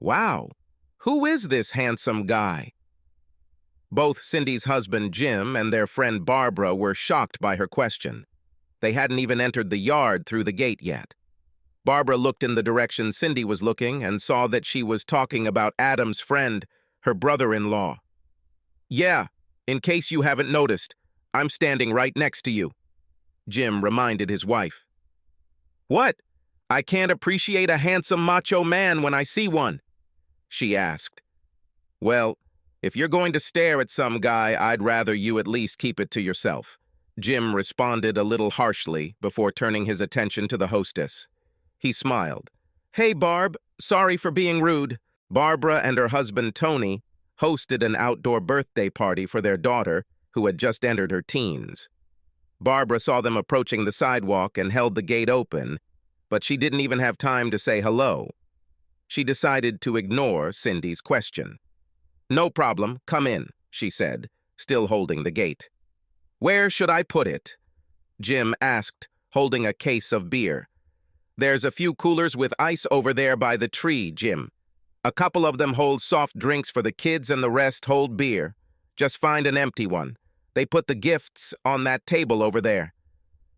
Wow, who is this handsome guy? Both Cindy's husband, Jim, and their friend Barbara were shocked by her question. They hadn't even entered the yard through the gate yet. Barbara looked in the direction Cindy was looking and saw that she was talking about Adam's friend, her brother-in-law. "Yeah, in case you haven't noticed, I'm standing right next to you," Jim reminded his wife. "What? I can't appreciate a handsome macho man when I see one?" she asked. "Well, if you're going to stare at some guy, I'd rather you at least keep it to yourself," Jim responded a little harshly before turning his attention to the hostess. He smiled. "Hey, Barb, sorry for being rude." Barbara and her husband, Tony, hosted an outdoor birthday party for their daughter, who had just entered her teens. Barbara saw them approaching the sidewalk and held the gate open, but she didn't even have time to say hello. She decided to ignore Cindy's question. "No problem, come in," she said, still holding the gate. "Where should I put it?" Jim asked, holding a case of beer. "There's a few coolers with ice over there by the tree, Jim. A couple of them hold soft drinks for the kids and the rest hold beer. Just find an empty one. They put the gifts on that table over there,"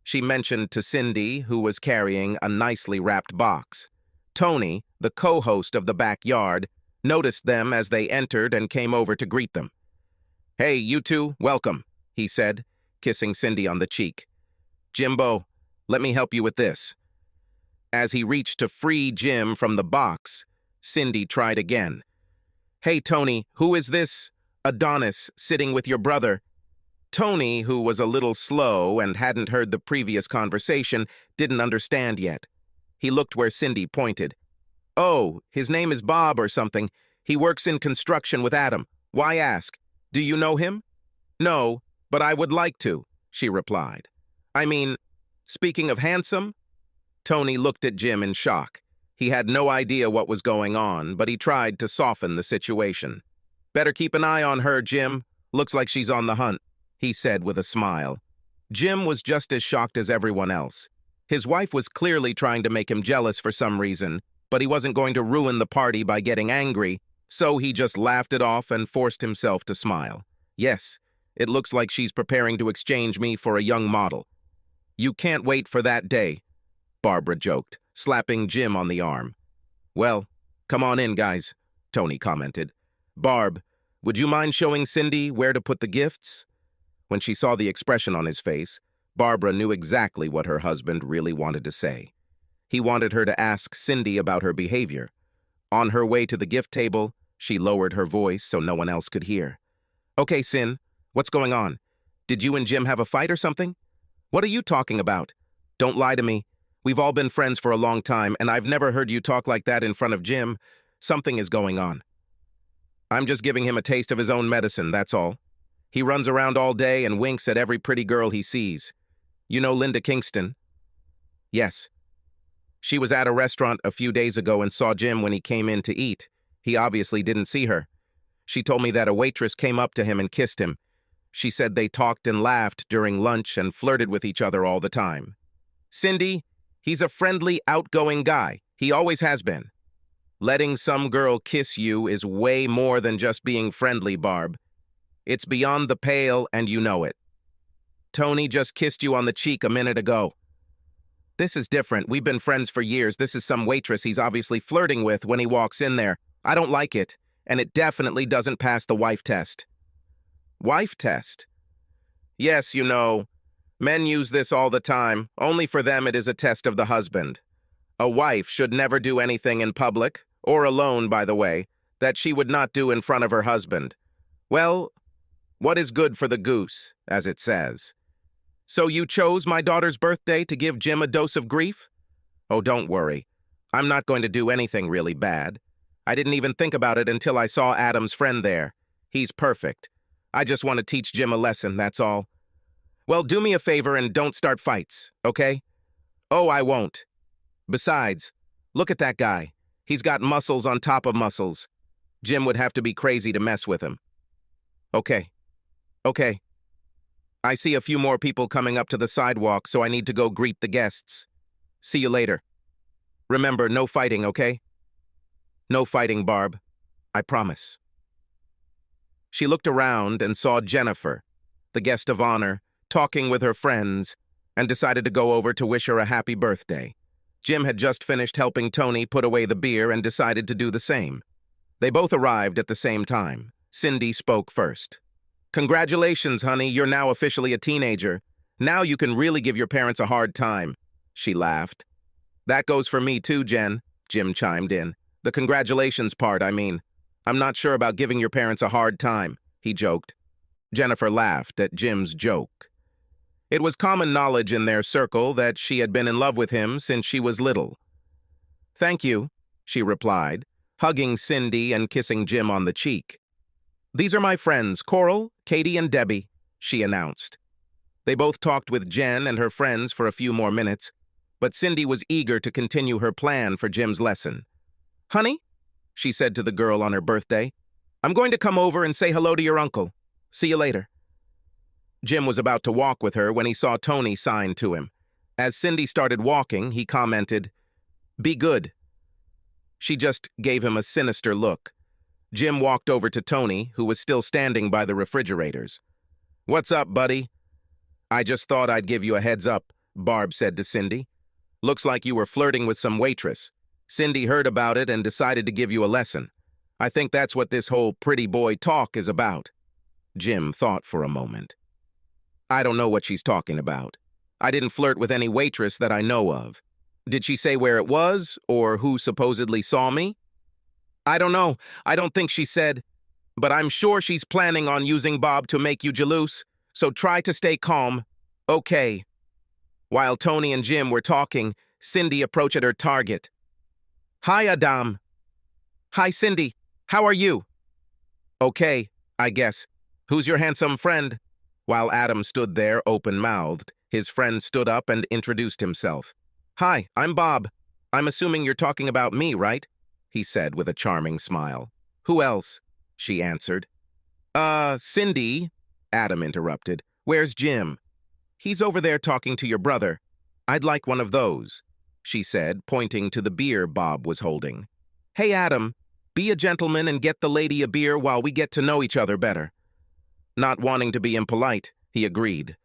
she mentioned to Cindy, who was carrying a nicely wrapped box. Tony, the co-host of the backyard, noticed them as they entered and came over to greet them. "Hey, you two, welcome," he said, kissing Cindy on the cheek. "Jimbo, let me help you with this." As he reached to free Jim from the box, Cindy tried again. "Hey, Tony, who is this Adonis sitting with your brother?" Tony, who was a little slow and hadn't heard the previous conversation, didn't understand yet. He looked where Cindy pointed. "Oh, his name is Bob or something. He works in construction with Adam. Why ask? Do you know him?" "No, but I would like to," she replied. "I mean, speaking of handsome?" Tony looked at Jim in shock. He had no idea what was going on, but he tried to soften the situation. "Better keep an eye on her, Jim. Looks like she's on the hunt," he said with a smile. Jim was just as shocked as everyone else. His wife was clearly trying to make him jealous for some reason, but he wasn't going to ruin the party by getting angry, so he just laughed it off and forced himself to smile. "Yes, it looks like she's preparing to exchange me for a young model." "You can't wait for that day," Barbara joked, slapping Jim on the arm. "Well, come on in, guys," Tony commented. "Barb, would you mind showing Cindy where to put the gifts?" When she saw the expression on his face, Barbara knew exactly what her husband really wanted to say. He wanted her to ask Cindy about her behavior. On her way to the gift table, she lowered her voice so no one else could hear. "Okay, Cin, what's going on? Did you and Jim have a fight or something? What are you talking about? Don't lie to me. We've all been friends for a long time, and I've never heard you talk like that in front of Jim. Something is going on." "I'm just giving him a taste of his own medicine, that's all. He runs around all day and winks at every pretty girl he sees. You know Linda Kingston?" "Yes. She was at a restaurant a few days ago and saw Jim when he came in to eat. He obviously didn't see her. She told me that a waitress came up to him and kissed him. She said they talked and laughed during lunch and flirted with each other all the time." "Cindy, he's a friendly, outgoing guy. He always has been." "Letting some girl kiss you is way more than just being friendly, Barb. It's beyond the pale, and you know it. Tony just kissed you on the cheek a minute ago." "This is different. We've been friends for years. This is some waitress he's obviously flirting with when he walks in there. I don't like it, and it definitely doesn't pass the wife test." "Wife test?" "Yes, you know. Men use this all the time. Only for them it is a test of the husband. A wife should never do anything in public, or alone, by the way, that she would not do in front of her husband. Well, what is good for the goose, as it says. So you chose my daughter's birthday to give Jim a dose of grief? Oh, don't worry. I'm not going to do anything really bad. I didn't even think about it until I saw Adam's friend there. He's perfect. I just want to teach Jim a lesson, that's all. Well, do me a favor and don't start fights, okay? Oh, I won't. Besides, look at that guy. He's got muscles on top of muscles. Jim would have to be crazy to mess with him." Okay. I see a few more people coming up to the sidewalk, so I need to go greet the guests. See you later. Remember, no fighting, okay?" No fighting, Barb. I promise. She looked around and saw Jennifer, the guest of honor, talking with her friends, and decided to go over to wish her a happy birthday. Jim had just finished helping Tony put away the beer and decided to do the same. They both arrived at the same time. Cindy spoke first. Congratulations, honey, you're now officially a teenager. Now you can really give your parents a hard time, she laughed. That goes for me too, Jen, Jim chimed in. The congratulations part, I mean. I'm not sure about giving your parents a hard time, he joked. Jennifer laughed at Jim's joke. It was common knowledge in their circle that she had been in love with him since she was little. Thank you, she replied, hugging Cindy and kissing Jim on the cheek. These are my friends, Coral, Katie, and Debbie, she announced. They both talked with Jen and her friends for a few more minutes, but Cindy was eager to continue her plan for Jim's lesson. Honey, she said to the girl on her birthday, I'm going to come over and say hello to your uncle. See you later. Jim was about to walk with her when he saw Tony sign to him. As Cindy started walking, he commented, Be good. She just gave him a sinister look. Jim walked over to Tony, who was still standing by the refrigerators. What's up, buddy? I just thought I'd give you a heads up, Barb said to Cindy. Looks like you were flirting with some waitress. Cindy heard about it and decided to give you a lesson. I think that's what this whole pretty boy talk is about. Jim thought for a moment. I don't know what she's talking about. I didn't flirt with any waitress that I know of. Did she say where it was, or who supposedly saw me? I don't know. I don't think she said. But I'm sure she's planning on using Bob to make you jalouse, so try to stay calm. Okay. While Tony and Jim were talking, Cindy approached her target. Hi, Adam. Hi, Cindy. How are you? Okay, I guess. Who's your handsome friend? While Adam stood there open-mouthed, his friend stood up and introduced himself. Hi, I'm Bob. I'm assuming you're talking about me, right? He said with a charming smile. Who else? She answered. Cindy, Adam interrupted. Where's Jim? He's over there talking to your brother. I'd like one of those, she said, pointing to the beer Bob was holding. Hey, Adam, be a gentleman and get the lady a beer while we get to know each other better. Not wanting to be impolite, he agreed.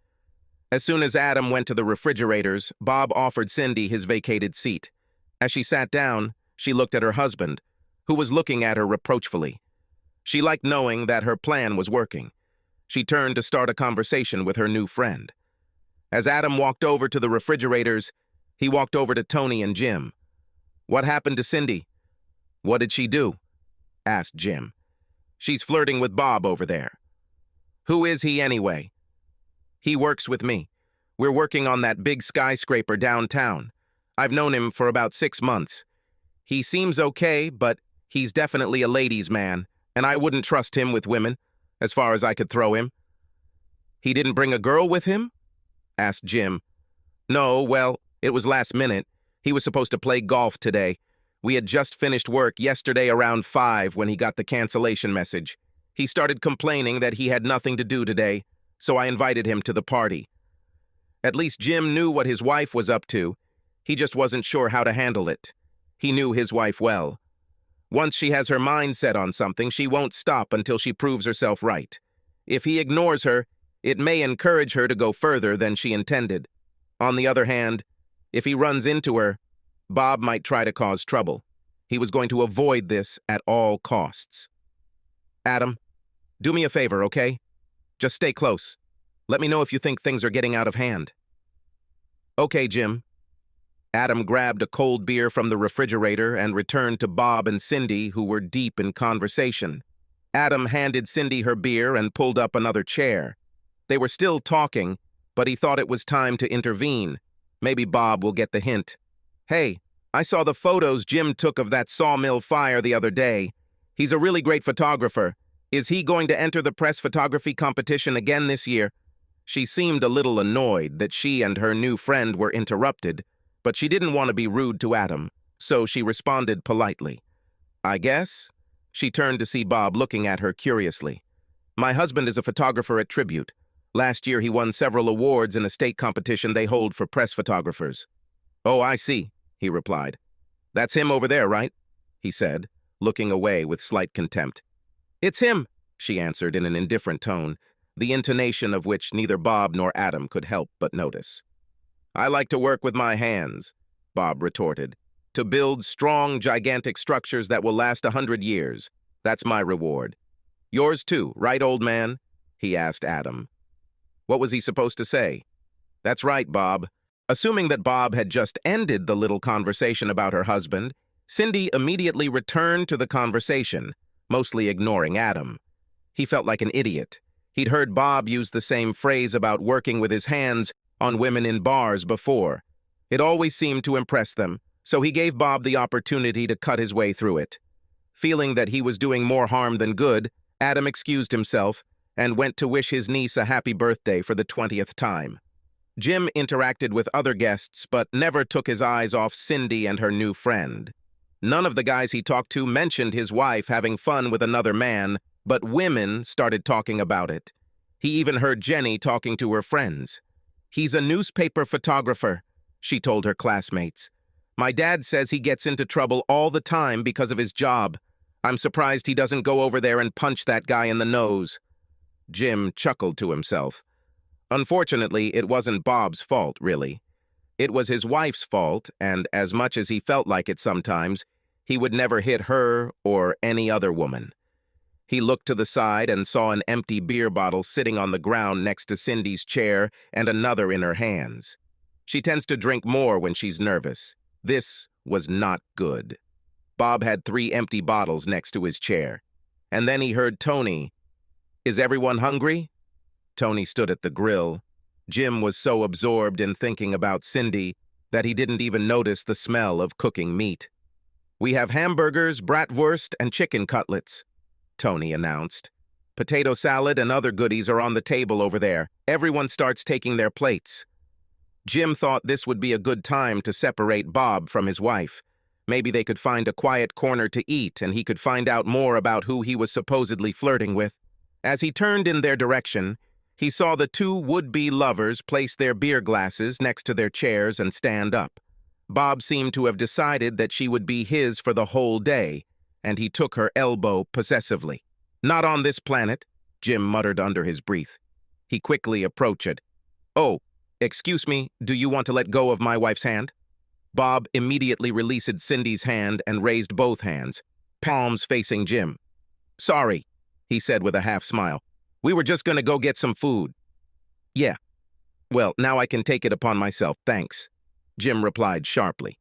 As soon as Adam went to the refrigerators, Bob offered Cindy his vacated seat. As she sat down, she looked at her husband, who was looking at her reproachfully. She liked knowing that her plan was working. She turned to start a conversation with her new friend. As Adam walked over to the refrigerators, he walked over to Tony and Jim. What happened to Cindy? What did she do? Asked Jim. She's flirting with Bob over there. Who is he anyway? He works with me. We're working on that big skyscraper downtown. I've known him for about 6 months. He seems okay, but he's definitely a ladies' man, and I wouldn't trust him with women, as far as I could throw him. He didn't bring a girl with him? Asked Jim. No, well, it was last minute. He was supposed to play golf today. We had just finished work yesterday around 5 when he got the cancellation message. He started complaining that he had nothing to do today, so I invited him to the party. At least Jim knew what his wife was up to. He just wasn't sure how to handle it. He knew his wife well. Once she has her mind set on something, she won't stop until she proves herself right. If he ignores her, it may encourage her to go further than she intended. On the other hand, if he runs into her, Bob might try to cause trouble. He was going to avoid this at all costs. Adam, do me a favor, okay? Just stay close. Let me know if you think things are getting out of hand. Okay, Jim. Adam grabbed a cold beer from the refrigerator and returned to Bob and Cindy, who were deep in conversation. Adam handed Cindy her beer and pulled up another chair. They were still talking, but he thought it was time to intervene. Maybe Bob will get the hint. Hey, I saw the photos Jim took of that sawmill fire the other day. He's a really great photographer. Is he going to enter the press photography competition again this year? She seemed a little annoyed that she and her new friend were interrupted, but she didn't want to be rude to Adam, so she responded politely. I guess? She turned to see Bob looking at her curiously. My husband is a photographer at Tribute. Last year he won several awards in a state competition they hold for press photographers. Oh, I see, he replied. That's him over there, right? He said, looking away with slight contempt. "It's him," she answered in an indifferent tone, the intonation of which neither Bob nor Adam could help but notice. "I like to work with my hands," Bob retorted, "to build strong, gigantic structures that will last 100 years. That's my reward. Yours too, right, old man?" he asked Adam. What was he supposed to say? That's right, Bob. Assuming that Bob had just ended the little conversation about her husband, Cindy immediately returned to the conversation, mostly ignoring Adam. He felt like an idiot. He'd heard Bob use the same phrase about working with his hands on women in bars before. It always seemed to impress them, so he gave Bob the opportunity to cut his way through it. Feeling that he was doing more harm than good, Adam excused himself and went to wish his niece a happy birthday for the 20th time. Jim interacted with other guests, but never took his eyes off Cindy and her new friend. None of the guys he talked to mentioned his wife having fun with another man, but women started talking about it. He even heard Jenny talking to her friends. "He's a newspaper photographer," she told her classmates. "My dad says he gets into trouble all the time because of his job. I'm surprised he doesn't go over there and punch that guy in the nose." Jim chuckled to himself. Unfortunately, it wasn't Bob's fault, really. It was his wife's fault, and as much as he felt like it sometimes, he would never hit her or any other woman. He looked to the side and saw an empty beer bottle sitting on the ground next to Cindy's chair and another in her hands. She tends to drink more when she's nervous. This was not good. Bob had 3 empty bottles next to his chair. And then he heard Tony. "Is everyone hungry?" Tony stood at the grill. Jim was so absorbed in thinking about Cindy that he didn't even notice the smell of cooking meat. "We have hamburgers, bratwurst, and chicken cutlets," Tony announced. "Potato salad and other goodies are on the table over there. Everyone starts taking their plates." Jim thought this would be a good time to separate Bob from his wife. Maybe they could find a quiet corner to eat and he could find out more about who he was supposedly flirting with. As he turned in their direction, he saw the 2 would-be lovers place their beer glasses next to their chairs and stand up. Bob seemed to have decided that she would be his for the whole day, and he took her elbow possessively. "Not on this planet," Jim muttered under his breath. He quickly approached it. "Oh, excuse me, do you want to let go of my wife's hand?" Bob immediately released Cindy's hand and raised both hands, palms facing Jim. "Sorry," he said with a half-smile. "We were just going to go get some food." "Yeah. Well, now I can take it upon myself, thanks," Jim replied sharply.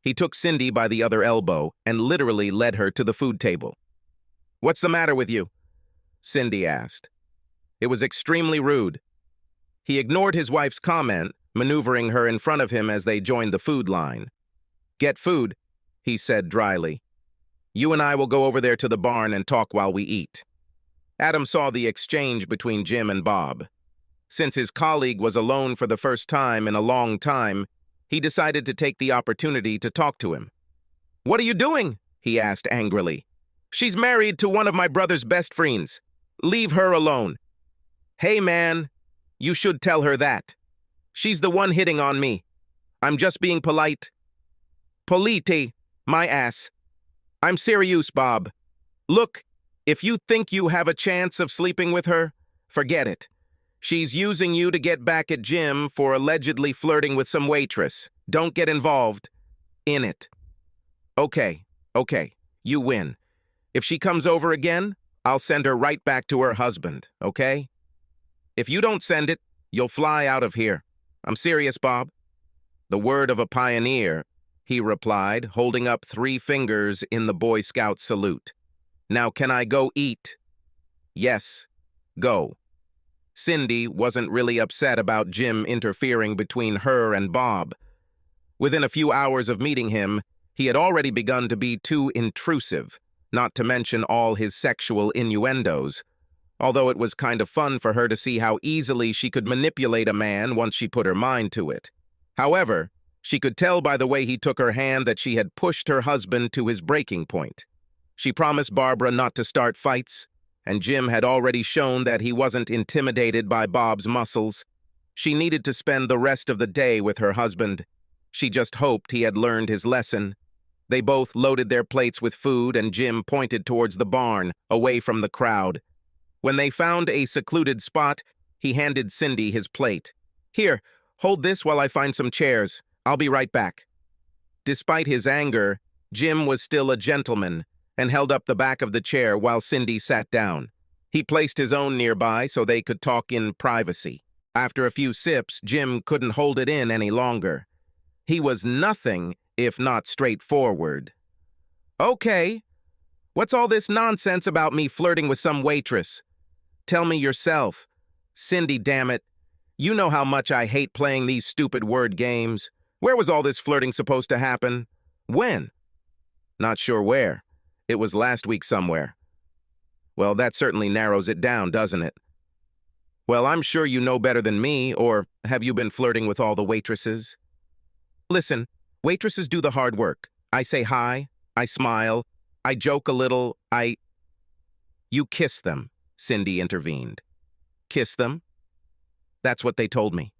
He took Cindy by the other elbow and literally led her to the food table. "What's the matter with you?" Cindy asked. It was extremely rude. He ignored his wife's comment, maneuvering her in front of him as they joined the food line. "Get food," he said dryly. "You and I will go over there to the barn and talk while we eat." Adam saw the exchange between Jim and Bob. Since his colleague was alone for the first time in a long time, he decided to take the opportunity to talk to him. "What are you doing?" he asked angrily. "She's married to one of my brother's best friends. Leave her alone." "Hey, man, you should tell her that. She's the one hitting on me. I'm just being polite." "Polite, my ass. I'm serious, Bob. Look, if you think you have a chance of sleeping with her, forget it. She's using you to get back at Jim for allegedly flirting with some waitress. Don't get involved in it." Okay, you win. If she comes over again, I'll send her right back to her husband, okay? If you don't send it, you'll fly out of here. I'm serious, Bob." "The word of a pioneer," he replied, holding up 3 fingers in the Boy Scout salute. "Now can I go eat?" "Yes, go." Cindy wasn't really upset about Jim interfering between her and Bob. Within a few hours of meeting him, he had already begun to be too intrusive, not to mention all his sexual innuendos, although it was kind of fun for her to see how easily she could manipulate a man once she put her mind to it. However, she could tell by the way he took her hand that she had pushed her husband to his breaking point. She promised Barbara not to start fights, and Jim had already shown that he wasn't intimidated by Bob's muscles. She needed to spend the rest of the day with her husband. She just hoped he had learned his lesson. They both loaded their plates with food, and Jim pointed towards the barn, away from the crowd. When they found a secluded spot, he handed Cindy his plate. "Here, hold this while I find some chairs. I'll be right back." Despite his anger, Jim was still a gentleman and held up the back of the chair while Cindy sat down. He placed his own nearby so they could talk in privacy. After a few sips, Jim couldn't hold it in any longer. He was nothing if not straightforward. "Okay, what's all this nonsense about me flirting with some waitress? Tell me yourself. Cindy, damn it. You know how much I hate playing these stupid word games. Where was all this flirting supposed to happen? When?" "Not sure where. It was last week somewhere." "Well, that certainly narrows it down, doesn't it?" "Well, I'm sure you know better than me, or have you been flirting with all the waitresses?" "Listen, waitresses do the hard work. I say hi, I smile, I joke a little, "You kiss them," Cindy intervened. "Kiss them?" "That's what they told me."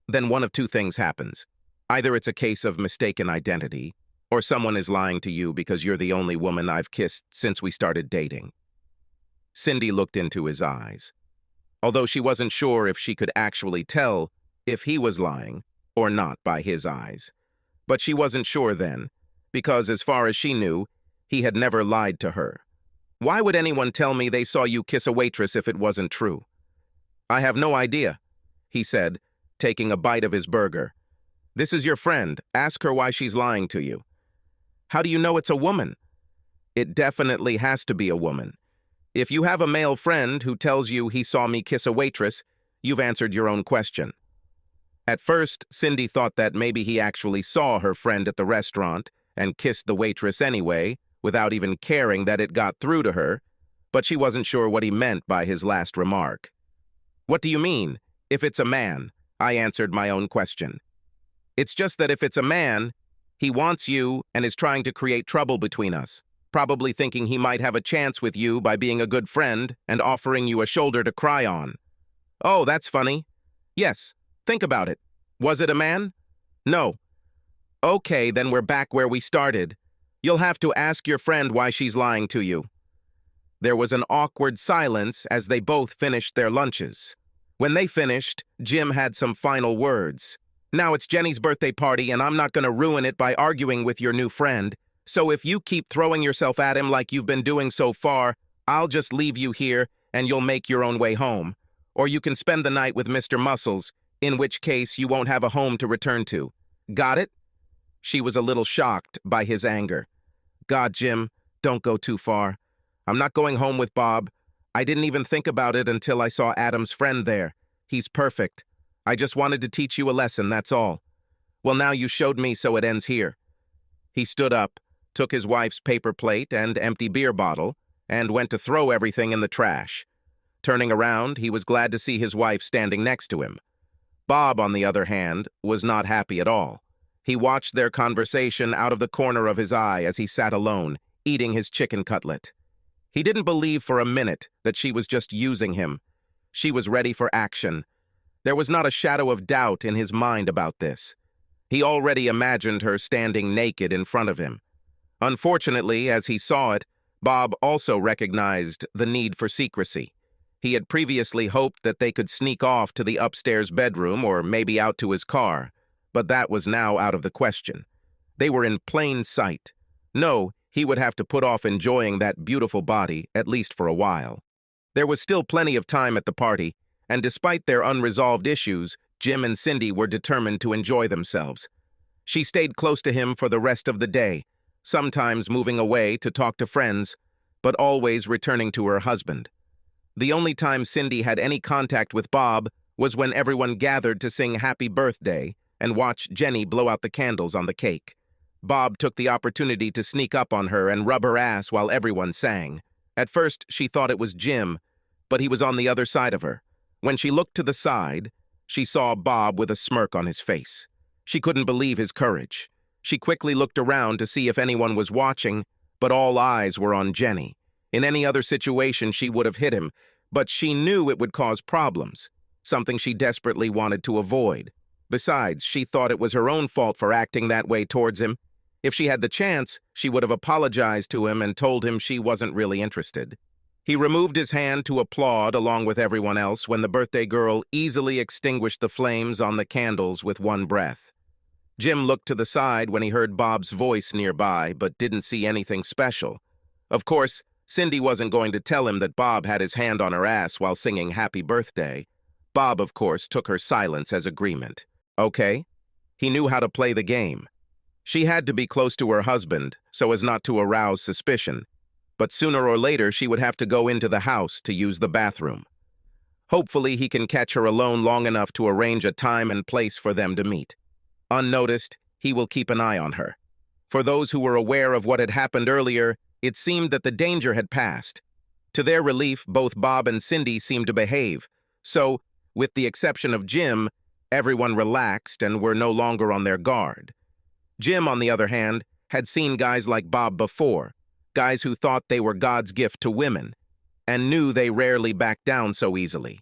"Then one of two things happens. Either it's a case of mistaken identity, or someone is lying to you because you're the only woman I've kissed since we started dating." Cindy looked into his eyes. Although she wasn't sure if she could actually tell if he was lying or not by his eyes. But she wasn't sure then, because as far as she knew, he had never lied to her. "Why would anyone tell me they saw you kiss a waitress if it wasn't true?" "I have no idea," he said, taking a bite of his burger. "This is your friend. Ask her why she's lying to you." "How do you know it's a woman?" "It definitely has to be a woman. If you have a male friend who tells you he saw me kiss a waitress, you've answered your own question." At first, Cindy thought that maybe he actually saw her friend at the restaurant and kissed the waitress anyway, without even caring that it got through to her, but she wasn't sure what he meant by his last remark. "What do you mean? If it's a man?" I answered my own question. "It's just that if it's a man, he wants you and is trying to create trouble between us, probably thinking he might have a chance with you by being a good friend and offering you a shoulder to cry on." "Oh, that's funny." "Yes, think about it. Was it a man?" "No." "Okay, then we're back where we started. You'll have to ask your friend why she's lying to you." There was an awkward silence as they both finished their lunches. When they finished, Jim had some final words. "Now it's Jenny's birthday party, and I'm not going to ruin it by arguing with your new friend. So if you keep throwing yourself at him like you've been doing so far, I'll just leave you here and you'll make your own way home. Or you can spend the night with Mr. Muscles, in which case you won't have a home to return to. Got it?" She was a little shocked by his anger. "God, Jim, don't go too far. I'm not going home with Bob. I didn't even think about it until I saw Adam's friend there. He's perfect. I just wanted to teach you a lesson, that's all. Well, now you showed me, so it ends here." He stood up, took his wife's paper plate and empty beer bottle, and went to throw everything in the trash. Turning around, he was glad to see his wife standing next to him. Bob, on the other hand, was not happy at all. He watched their conversation out of the corner of his eye as he sat alone, eating his chicken cutlet. He didn't believe for a minute that she was just using him. She was ready for action. There was not a shadow of doubt in his mind about this. He already imagined her standing naked in front of him. Unfortunately, as he saw it, Bob also recognized the need for secrecy. He had previously hoped that they could sneak off to the upstairs bedroom or maybe out to his car, but that was now out of the question. They were in plain sight. No, he would have to put off enjoying that beautiful body, at least for a while. There was still plenty of time at the party, and despite their unresolved issues, Jim and Cindy were determined to enjoy themselves. She stayed close to him for the rest of the day, sometimes moving away to talk to friends, but always returning to her husband. The only time Cindy had any contact with Bob was when everyone gathered to sing Happy Birthday and watch Jenny blow out the candles on the cake. Bob took the opportunity to sneak up on her and rub her ass while everyone sang. At first, she thought it was Jim, but he was on the other side of her. When she looked to the side, she saw Bob with a smirk on his face. She couldn't believe his courage. She quickly looked around to see if anyone was watching, but all eyes were on Jenny. In any other situation, she would have hit him, but she knew it would cause problems, something she desperately wanted to avoid. Besides, she thought it was her own fault for acting that way towards him. If she had the chance, she would have apologized to him and told him she wasn't really interested. He removed his hand to applaud along with everyone else when the birthday girl easily extinguished the flames on the candles with one breath. Jim looked to the side when he heard Bob's voice nearby, but didn't see anything special. Of course, Cindy wasn't going to tell him that Bob had his hand on her ass while singing Happy Birthday. Bob, of course, took her silence as agreement. Okay? He knew how to play the game. She had to be close to her husband so as not to arouse suspicion, but sooner or later she would have to go into the house to use the bathroom. Hopefully he can catch her alone long enough to arrange a time and place for them to meet. Unnoticed, he will keep an eye on her. For those who were aware of what had happened earlier, it seemed that the danger had passed. To their relief, both Bob and Cindy seemed to behave, so, with the exception of Jim, everyone relaxed and were no longer on their guard. Jim, on the other hand, had seen guys like Bob before, guys who thought they were God's gift to women, and knew they rarely backed down so easily.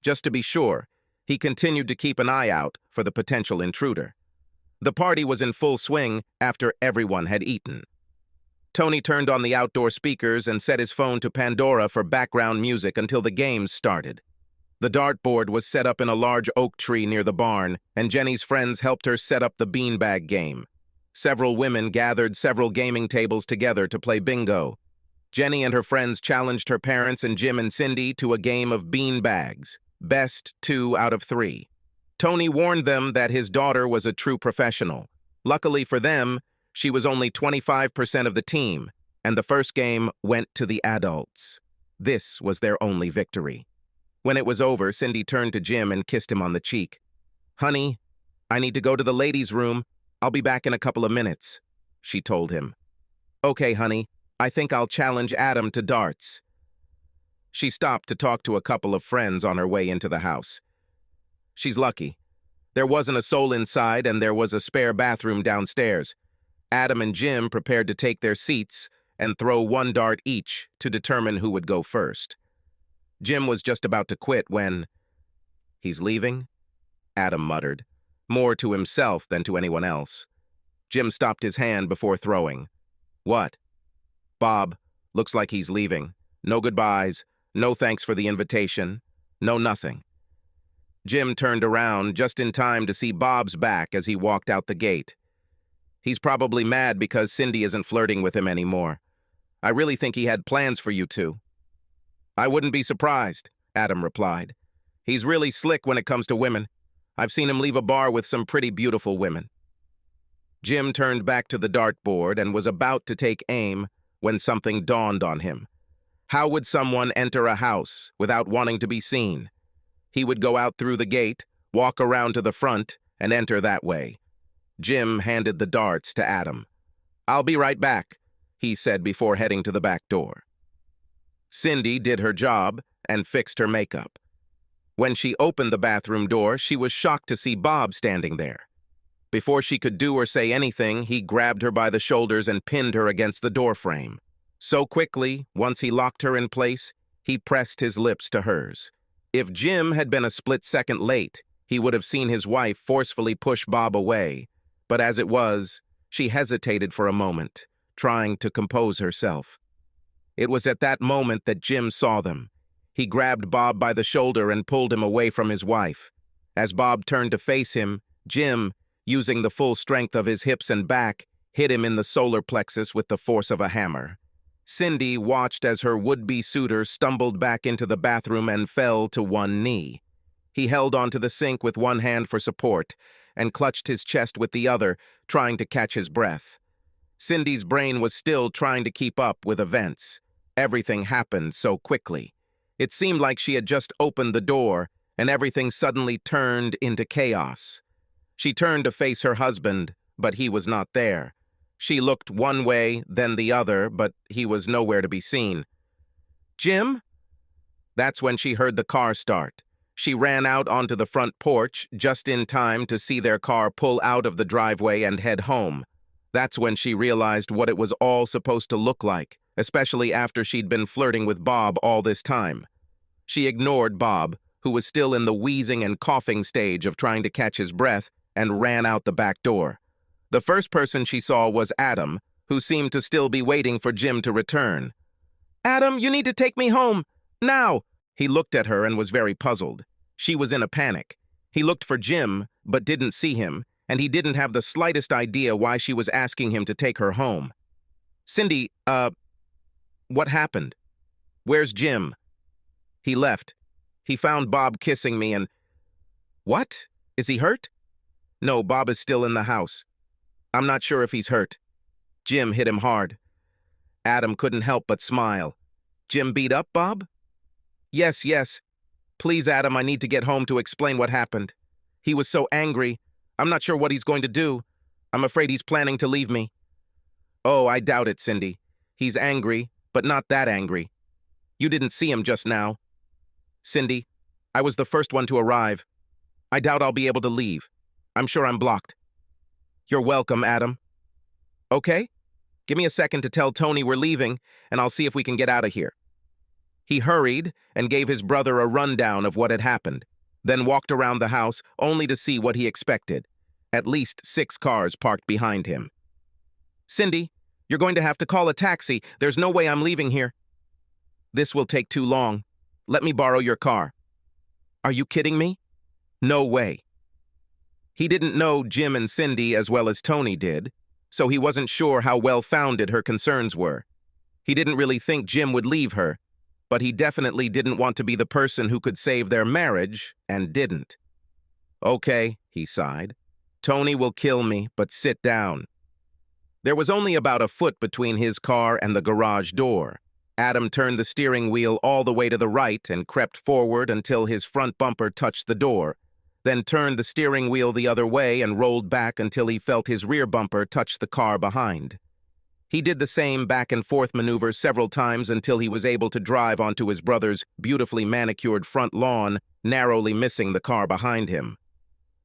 Just to be sure, he continued to keep an eye out for the potential intruder. The party was in full swing after everyone had eaten. Tony turned on the outdoor speakers and set his phone to Pandora for background music until the games started. The dartboard was set up in a large oak tree near the barn, and Jenny's friends helped her set up the beanbag game. Several women gathered several gaming tables together to play bingo. Jenny and her friends challenged her parents and Jim and Cindy to a game of beanbags, best 2 out of 3. Tony warned them that his daughter was a true professional. Luckily for them, she was only 25% of the team, and the first game went to the adults. This was their only victory. When it was over, Cindy turned to Jim and kissed him on the cheek. "Honey, I need to go to the ladies' room. I'll be back in a couple of minutes," she told him. "Okay, honey, I think I'll challenge Adam to darts." She stopped to talk to a couple of friends on her way into the house. She's lucky. There wasn't a soul inside, and there was a spare bathroom downstairs. Adam and Jim prepared to take their seats and throw one dart each to determine who would go first. Jim was just about to quit when... "He's leaving?" Adam muttered, more to himself than to anyone else. Jim stopped his hand before throwing. "What?" "Bob, looks like he's leaving. No goodbyes, no thanks for the invitation, no nothing." Jim turned around just in time to see Bob's back as he walked out the gate. "He's probably mad because Cindy isn't flirting with him anymore. I really think he had plans for you two." "I wouldn't be surprised," Adam replied. "He's really slick when it comes to women. I've seen him leave a bar with some pretty beautiful women." Jim turned back to the dartboard and was about to take aim when something dawned on him. How would someone enter a house without wanting to be seen? He would go out through the gate, walk around to the front, and enter that way. Jim handed the darts to Adam. "I'll be right back," he said before heading to the back door. Cindy did her job and fixed her makeup. When she opened the bathroom door, she was shocked to see Bob standing there. Before she could do or say anything, he grabbed her by the shoulders and pinned her against the doorframe. So quickly, once he locked her in place, he pressed his lips to hers. If Jim had been a split second late, he would have seen his wife forcefully push Bob away. But as it was, she hesitated for a moment, trying to compose herself. It was at that moment that Jim saw them. He grabbed Bob by the shoulder and pulled him away from his wife. As Bob turned to face him, Jim, using the full strength of his hips and back, hit him in the solar plexus with the force of a hammer. Cindy watched as her would-be suitor stumbled back into the bathroom and fell to one knee. He held onto the sink with one hand for support and clutched his chest with the other, trying to catch his breath. Cindy's brain was still trying to keep up with events. Everything happened so quickly. It seemed like she had just opened the door, and everything suddenly turned into chaos. She turned to face her husband, but he was not there. She looked one way, then the other, but he was nowhere to be seen. "Jim?" That's when she heard the car start. She ran out onto the front porch just in time to see their car pull out of the driveway and head home. That's when she realized what it was all supposed to look like, especially after she'd been flirting with Bob all this time. She ignored Bob, who was still in the wheezing and coughing stage of trying to catch his breath, and ran out the back door. The first person she saw was Adam, who seemed to still be waiting for Jim to return. "Adam, you need to take me home. Now!" He looked at her and was very puzzled. She was in a panic. He looked for Jim, but didn't see him, and he didn't have the slightest idea why she was asking him to take her home. "Cindy, what happened? Where's Jim?" "He left. He found Bob kissing me and—" "What? Is he hurt?" "No, Bob is still in the house. I'm not sure if he's hurt. Jim hit him hard." Adam couldn't help but smile. "Jim beat up Bob?" Yes. Please, Adam, I need to get home to explain what happened. He was so angry. I'm not sure what he's going to do. I'm afraid he's planning to leave me." "Oh, I doubt it, Cindy. He's angry, but not that angry. You didn't see him just now." "Cindy, I was the first one to arrive. I doubt I'll be able to leave. I'm sure I'm blocked." "You're welcome, Adam." "Okay, give me a second to tell Tony we're leaving, and I'll see if we can get out of here." He hurried and gave his brother a rundown of what had happened, then walked around the house only to see what he expected. At least 6 cars parked behind him. "Cindy, you're going to have to call a taxi. There's no way I'm leaving here." "This will take too long. Let me borrow your car." "Are you kidding me? No way." He didn't know Jim and Cindy as well as Tony did, so he wasn't sure how well-founded her concerns were. He didn't really think Jim would leave her, but he definitely didn't want to be the person who could save their marriage, and didn't. "Okay," he sighed. "Tony will kill me, but sit down." There was only about a foot between his car and the garage door. Adam turned the steering wheel all the way to the right and crept forward until his front bumper touched the door, then turned the steering wheel the other way and rolled back until he felt his rear bumper touch the car behind. He did the same back-and-forth maneuver several times until he was able to drive onto his brother's beautifully manicured front lawn, narrowly missing the car behind him.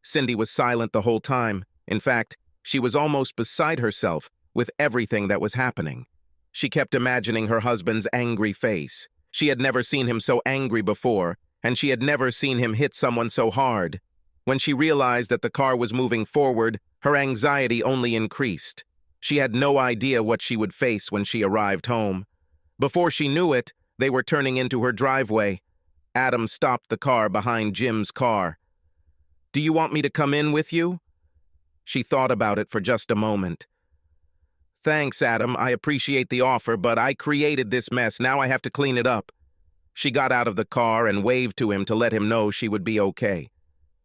Cindy was silent the whole time. In fact, she was almost beside herself with everything that was happening. She kept imagining her husband's angry face. She had never seen him so angry before, and she had never seen him hit someone so hard. When she realized that the car was moving forward, her anxiety only increased. She had no idea what she would face when she arrived home. Before she knew it, they were turning into her driveway. Adam stopped the car behind Jim's car. "Do you want me to come in with you?" She thought about it for just a moment. "Thanks, Adam. I appreciate the offer, but I created this mess. Now I have to clean it up." She got out of the car and waved to him to let him know she would be okay.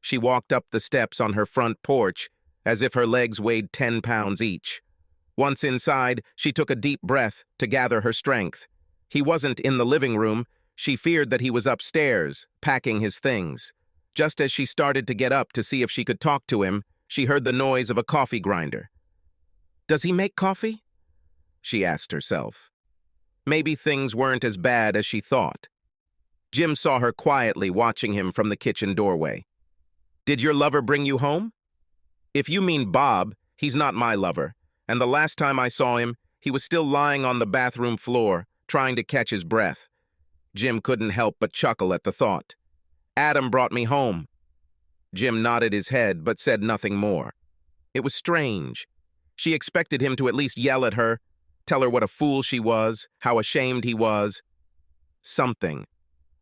She walked up the steps on her front porch as if her legs weighed 10 pounds each. Once inside, she took a deep breath to gather her strength. He wasn't in the living room. She feared that he was upstairs, packing his things. Just as she started to get up to see if she could talk to him, she heard the noise of a coffee grinder. "Does he make coffee?" she asked herself. Maybe things weren't as bad as she thought. Jim saw her quietly watching him from the kitchen doorway. "Did your lover bring you home?" "If you mean Bob, he's not my lover. And the last time I saw him, he was still lying on the bathroom floor, trying to catch his breath." Jim couldn't help but chuckle at the thought. "Adam brought me home." Jim nodded his head but said nothing more. It was strange. She expected him to at least yell at her, tell her what a fool she was, how ashamed he was. Something.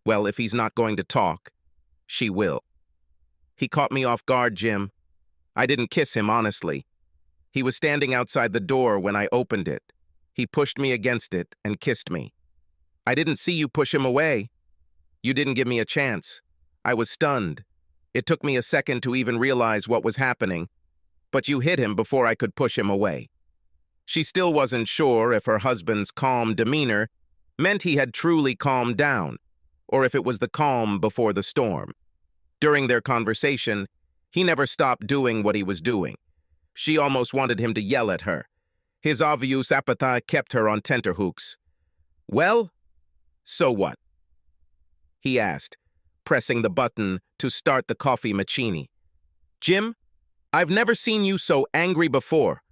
Well, if he's not going to talk, she will. "He caught me off guard, Jim. I didn't kiss him, honestly. He was standing outside the door when I opened it. He pushed me against it and kissed me. I didn't see you push him away. You didn't give me a chance. I was stunned. It took me a second to even realize what was happening, but you hit him before I could push him away." She still wasn't sure if her husband's calm demeanor meant he had truly calmed down, or if it was the calm before the storm. During their conversation, he never stopped doing what he was doing. She almost wanted him to yell at her. His obvious appetite kept her on tenterhooks. "Well, so what?" he asked, pressing the button to start the coffee machine. "Jim, I've never seen you so angry before.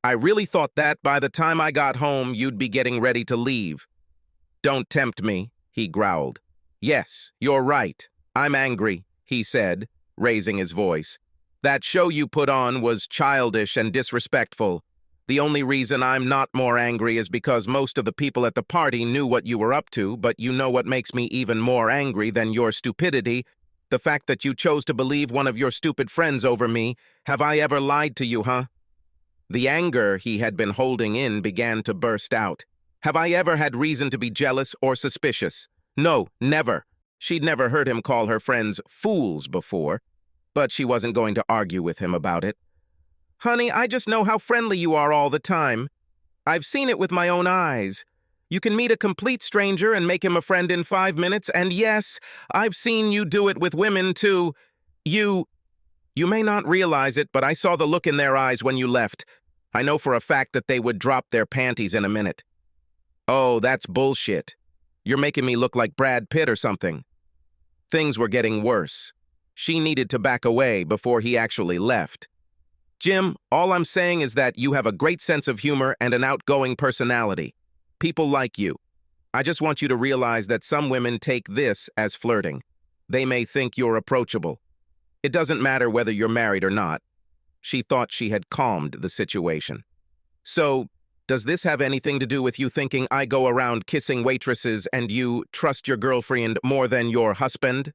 I really thought that by the time I got home, you'd be getting ready to leave." "Don't tempt me," he growled. "Yes, you're right. I'm angry," he said, raising his voice. That show you put on was childish and disrespectful. The only reason I'm not more angry is because most of the people at the party knew what you were up to, but you know what makes me even more angry than your stupidity? The fact that you chose to believe one of your stupid friends over me. Have I ever lied to you, huh? The anger he had been holding in began to burst out. Have I ever had reason to be jealous or suspicious? No, never. She'd never heard him call her friends fools before, but she wasn't going to argue with him about it. Honey, I just know how friendly you are all the time. I've seen it with my own eyes. You can meet a complete stranger and make him a friend in 5 minutes, and yes, I've seen you do it with women, too. You may not realize it, but I saw the look in their eyes when you left. I know for a fact that they would drop their panties in a minute. Oh, that's bullshit. You're making me look like Brad Pitt or something. Things were getting worse. She needed to back away before he actually left. Jim, all I'm saying is that you have a great sense of humor and an outgoing personality. People like you. I just want you to realize that some women take this as flirting. They may think you're approachable. It doesn't matter whether you're married or not. She thought she had calmed the situation. So, does this have anything to do with you thinking I go around kissing waitresses and you trust your girlfriend more than your husband?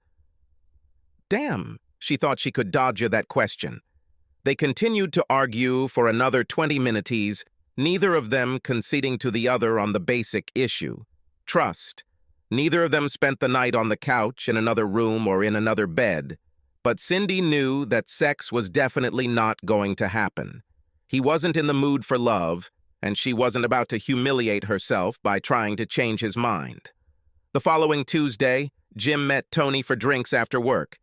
Damn, she thought she could dodge that question. They continued to argue for another 20 minutes, neither of them conceding to the other on the basic issue. Trust. Neither of them spent the night on the couch, in another room, or in another bed. But Cindy knew that sex was definitely not going to happen. He wasn't in the mood for love, and she wasn't about to humiliate herself by trying to change his mind. The following Tuesday, Jim met Tony for drinks after work.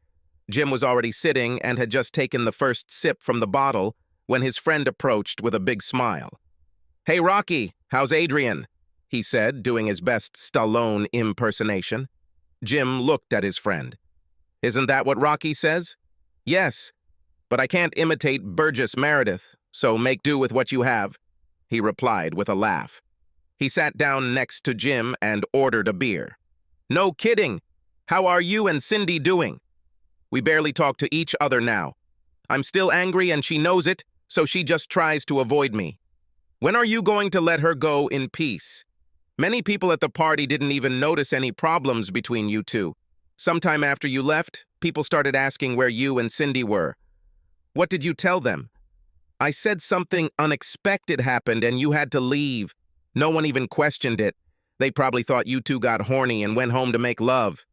Jim was already sitting and had just taken the first sip from the bottle when his friend approached with a big smile. "Hey, Rocky, how's Adrian?" he said, doing his best Stallone impersonation. Jim looked at his friend. "Isn't that what Rocky says?" "Yes, but I can't imitate Burgess Meredith, so make do with what you have," he replied with a laugh. He sat down next to Jim and ordered a beer. "No kidding. How are you and Cindy doing? We barely talk to each other now. I'm still angry and she knows it, so she just tries to avoid me. When are you going to let her go in peace? Many people at the party didn't even notice any problems between you two. Sometime after you left, people started asking where you and Cindy were. What did you tell them? I said something unexpected happened and you had to leave. No one even questioned it. They probably thought you two got horny and went home to make love."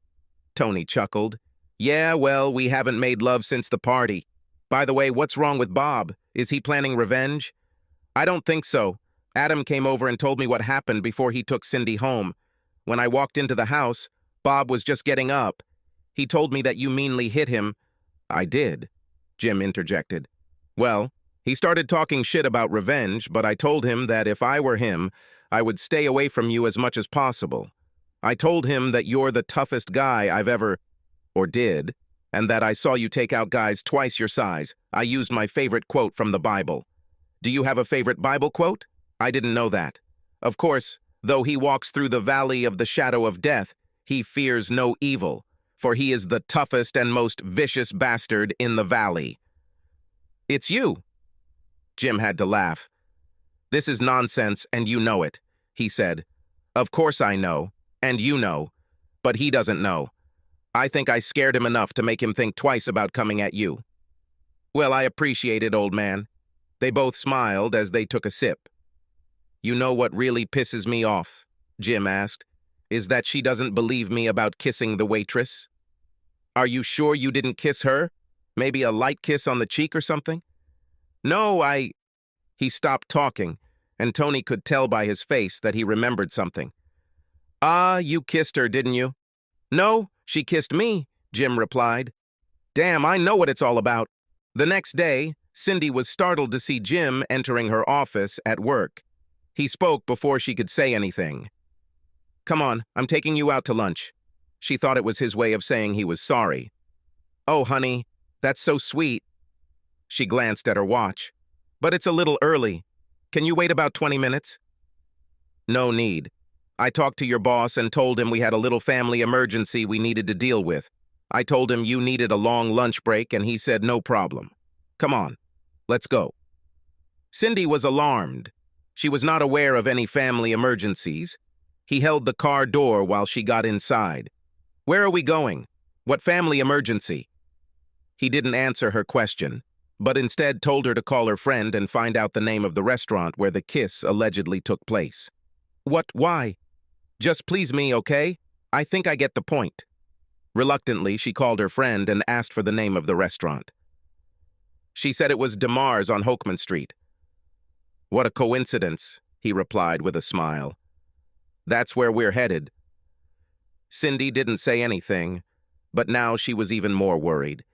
Tony chuckled. "Yeah, well, we haven't made love since the party. By the way, what's wrong with Bob? Is he planning revenge?" "I don't think so. Adam came over and told me what happened before he took Cindy home. When I walked into the house, Bob was just getting up. He told me that you meanly hit him." "I did," Jim interjected. "Well, he started talking shit about revenge, but I told him that if I were him, I would stay away from you as much as possible. I told him that you're the toughest guy I've ever, or did, and that I saw you take out guys twice your size. I used my favorite quote from the Bible. Do you have a favorite Bible quote? I didn't know that. Of course, though he walks through the valley of the shadow of death, he fears no evil, for he is the toughest and most vicious bastard in the valley." "It's you." Jim had to laugh. "This is nonsense, and you know it," he said. "Of course I know, and you know, but he doesn't know. I think I scared him enough to make him think twice about coming at you." "Well, I appreciate it, old man." They both smiled as they took a sip. "You know what really pisses me off?" Jim asked. "Is that she doesn't believe me about kissing the waitress." "Are you sure you didn't kiss her? Maybe a light kiss on the cheek or something?" "No, He stopped talking, and Tony could tell by his face that he remembered something. "Ah, you kissed her, didn't you?" "No, she kissed me," Jim replied. "Damn, I know what it's all about." The next day, Cindy was startled to see Jim entering her office at work. He spoke before she could say anything. "Come on, I'm taking you out to lunch." She thought it was his way of saying he was sorry. "Oh, honey, that's so sweet." She glanced at her watch. "But it's a little early. Can you wait about 20 minutes? "No need. I talked to your boss and told him we had a little family emergency we needed to deal with. I told him you needed a long lunch break and he said no problem." Come on, let's go. Cindy was alarmed. She was not aware of any family emergencies. He held the car door while she got inside. Where are we going? What family emergency? He didn't answer her question, but instead told her to call her friend and find out the name of the restaurant where the kiss allegedly took place. Why? Just please me, okay? I think I get the point. Reluctantly, she called her friend and asked for the name of the restaurant. She said it was DeMar's on Hokeman Street. What a coincidence, he replied with a smile. That's where we're headed. Cindy didn't say anything, but now she was even more worried.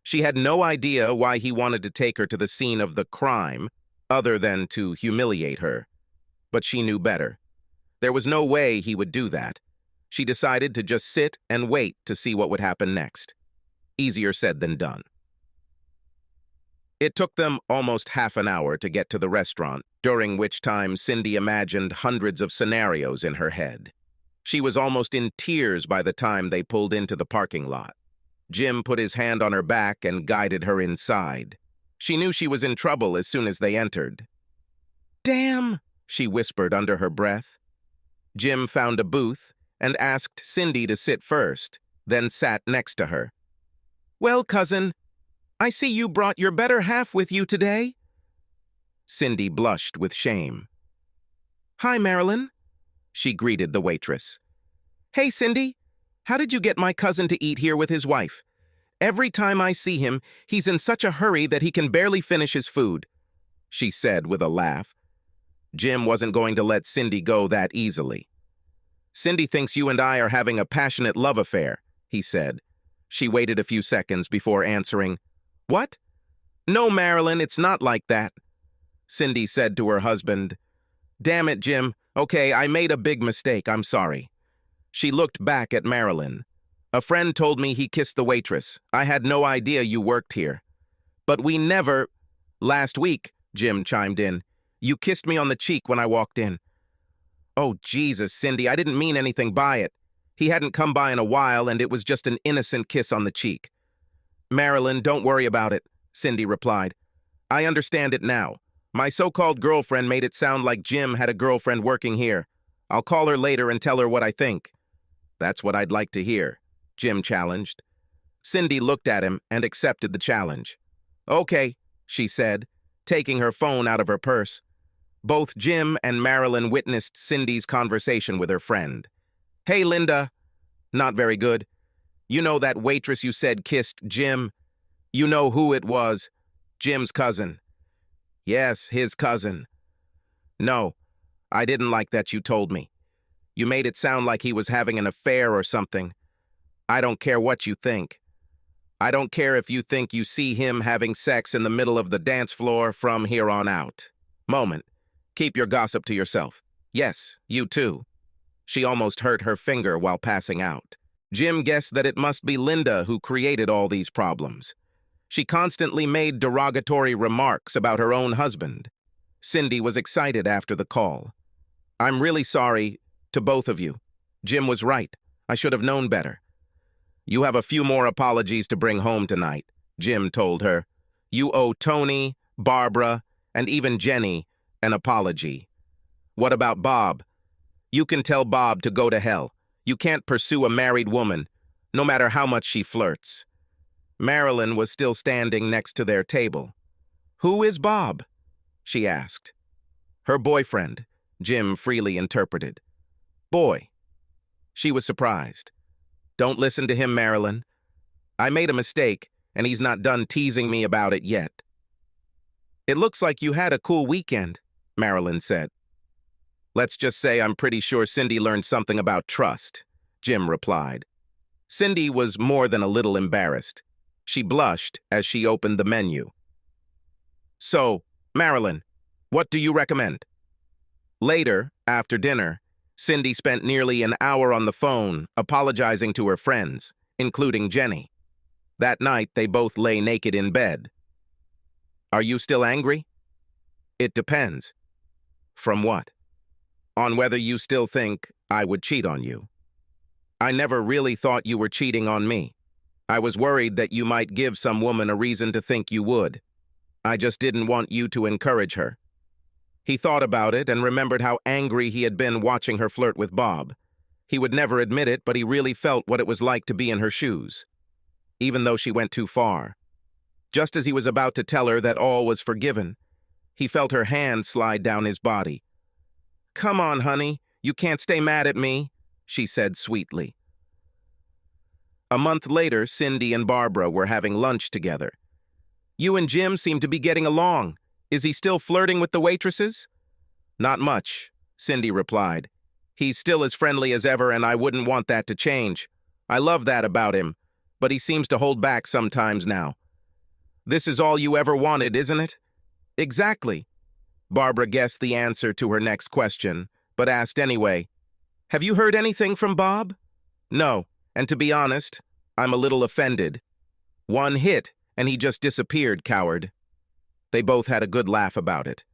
She had no idea why he wanted to take her to the scene of the crime, other than to humiliate her. But she knew better. There was no way he would do that. She decided to just sit and wait to see what would happen next. Easier said than done. It took them almost half an hour to get to the restaurant, during which time Cindy imagined hundreds of scenarios in her head. She was almost in tears by the time they pulled into the parking lot. Jim put his hand on her back and guided her inside. She knew she was in trouble as soon as they entered. "Damn!" she whispered under her breath. Jim found a booth and asked Cindy to sit first, then sat next to her. "Well, cousin, I see you brought your better half with you today." Cindy blushed with shame. "Hi, Marilyn," she greeted the waitress. "Hey, Cindy, how did you get my cousin to eat here with his wife? Every time I see him, he's in such a hurry that he can barely finish his food," she said with a laugh. Jim wasn't going to let Cindy go that easily. "Cindy thinks you and I are having a passionate love affair," he said. She waited a few seconds before answering, "What? No, Marilyn, it's not like that," Cindy said to her husband. "Damn it, Jim. Okay, I made a big mistake. I'm sorry." She looked back at Marilyn. "A friend told me he kissed the waitress. I had no idea you worked here." "But we never—" "Last week," Jim chimed in. "You kissed me on the cheek when I walked in." "Oh, Jesus, Cindy, I didn't mean anything by it. He hadn't come by in a while, and it was just an innocent kiss on the cheek." "Marilyn, don't worry about it," Cindy replied. "I understand it now. My so-called girlfriend made it sound like Jim had a girlfriend working here. I'll call her later and tell her what I think." "That's what I'd like to hear," Jim challenged. Cindy looked at him and accepted the challenge. "Okay," she said, taking her phone out of her purse. Both Jim and Marilyn witnessed Cindy's conversation with her friend. "Hey, Linda." "Not very good. You know that waitress you said kissed Jim? You know who it was. Jim's cousin." "Yes, his cousin." "No, I didn't like that you told me. You made it sound like he was having an affair or something. I don't care what you think. I don't care if you think you see him having sex in the middle of the dance floor from here on out. Moment. Keep your gossip to yourself. Yes, you too." She almost hurt her finger while passing out. Jim guessed that it must be Linda who created all these problems. She constantly made derogatory remarks about her own husband. Cindy was excited after the call. "I'm really sorry to both of you. Jim was right. I should have known better." "You have a few more apologies to bring home tonight," Jim told her. "You owe Tony, Barbara, and even Jenny an apology." "What about Bob?" "You can tell Bob to go to hell. You can't pursue a married woman, no matter how much she flirts." Marilyn was still standing next to their table. "Who is Bob?" she asked. "Her boyfriend," Jim freely interpreted. "Boy." She was surprised. "Don't listen to him, Marilyn. I made a mistake, and he's not done teasing me about it yet." "It looks like you had a cool weekend," Marilyn said. "Let's just say I'm pretty sure Cindy learned something about trust," Jim replied. Cindy was more than a little embarrassed. She blushed as she opened the menu. "So, Marilyn, what do you recommend?" Later, after dinner, Cindy spent nearly an hour on the phone apologizing to her friends, including Jenny. That night, they both lay naked in bed. "Are you still angry?" "It depends." "From what?" "On whether you still think I would cheat on you." "I never really thought you were cheating on me." I was worried that you might give some woman a reason to think you would. I just didn't want you to encourage her. He thought about it and remembered how angry he had been watching her flirt with Bob. He would never admit it, but he really felt what it was like to be in her shoes, even though she went too far. Just as he was about to tell her that all was forgiven, he felt her hand slide down his body. "Come on, honey, you can't stay mad at me," she said sweetly. A month later, Cindy and Barbara were having lunch together. "You and Jim seem to be getting along. Is he still flirting with the waitresses?" "Not much," Cindy replied. "He's still as friendly as ever, and I wouldn't want that to change. I love that about him, but he seems to hold back sometimes now." "This is all you ever wanted, isn't it?" "Exactly." Barbara guessed the answer to her next question, but asked anyway, "Have you heard anything from Bob?" "No, and to be honest, I'm a little offended. One hit, and he just disappeared, coward." They both had a good laugh about it.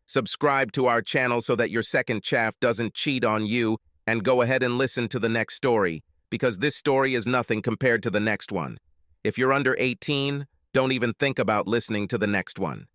Subscribe to our channel so that your second chaff doesn't cheat on you, and go ahead and listen to the next story, because this story is nothing compared to the next one. If you're under 18, don't even think about listening to the next one.